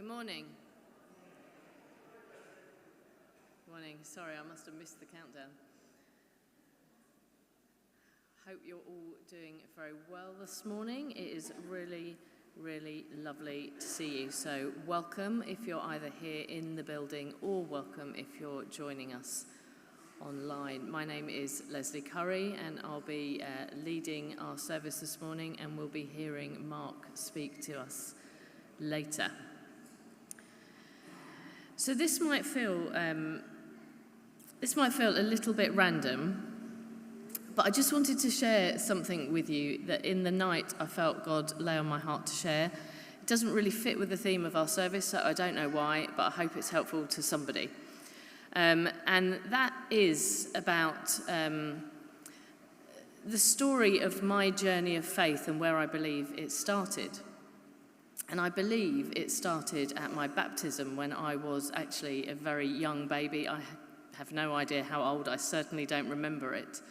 morning. Morning. Sorry, I must have missed the countdown. Hope you're all doing very well this morning. It is really lovely to see you. So welcome if you're either here in the building or welcome if you're joining us online. My name is Leslie Curry and I'll be leading our service this morning, and we'll be hearing Mark speak to us later. So this might feel a little bit random, but I just wanted to share something with you that in the night I felt God lay on my heart to share. It doesn't really fit with the theme of our service, so I don't know why, but I hope it's helpful to somebody. And that is about the story of my journey of faith and where I believe it started. And I believe it started at my baptism when I was actually a very young baby. I have no idea how old. I certainly don't remember it.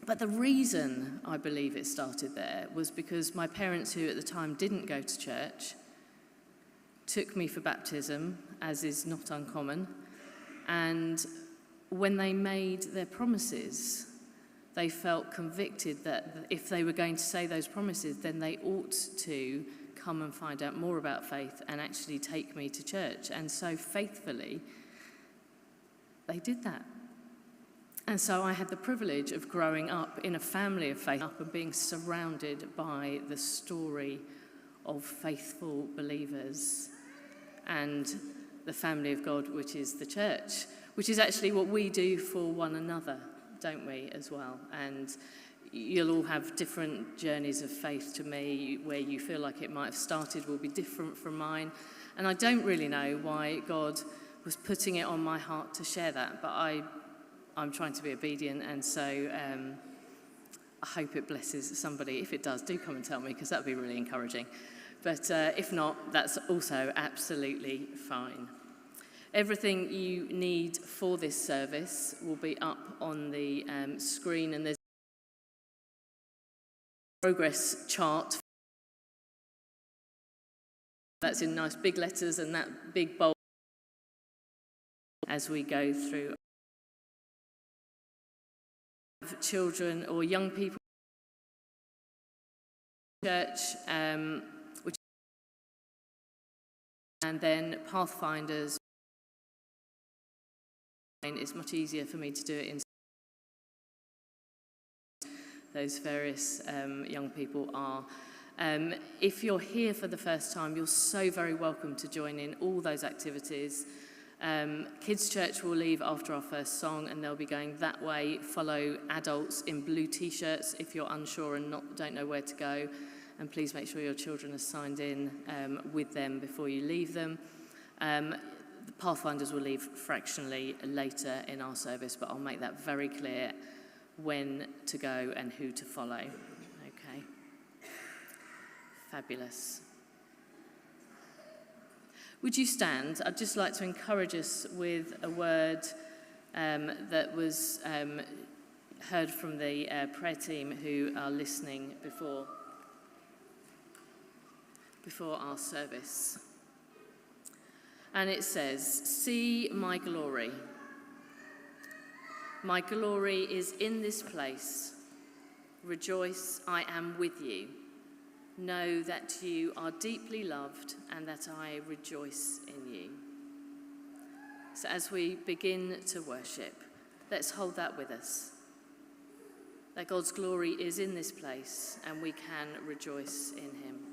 But the reason I believe it started there was because my parents, who at the time didn't go to church, took me for baptism, as is not uncommon. And when they made their promises, they felt convicted that if they were going to say those promises, then they ought to come and find out more about faith and actually take me to church. And so faithfully, they did that. And so I had the privilege of growing up in a family of faith and being surrounded by the story of faithful believers and the family of God, which is the church, which is actually what we do for one another, don't we, as well? And you'll all have different journeys of faith. To me, where you feel like it might have started will be different from mine. And I don't really know why God was putting it on my heart to share that, but I'm trying to be obedient, and so I hope it blesses somebody. If it does, do come and tell me, because that would be really encouraging. But if not, that's also absolutely fine. Everything you need for this service will be up on the screen, and there's a progress chart. That's in nice big letters and that big bold as we go through. Children or young people church, which, and then Pathfinders. It's much easier for me to do it in those various young people are. If you're here for the first time, you're so very welcome to join in all those activities. Kids Church will leave after our first song, and they'll be going that way. Follow adults in blue t-shirts if you're unsure and don't know where to go, and please make sure your children are signed in with them before you leave them. The Pathfinders will leave fractionally later in our service, but I'll make that very clear when to go and who to follow. Okay. Fabulous. Would you stand? I'd just like to encourage us with a word that was heard from the prayer team who are listening before our service. And it says, "See my glory. My glory is in this place. Rejoice, I am with you. Know that you are deeply loved and that I rejoice in you." So as we begin to worship, let's hold that with us. That God's glory is in this place and we can rejoice in him.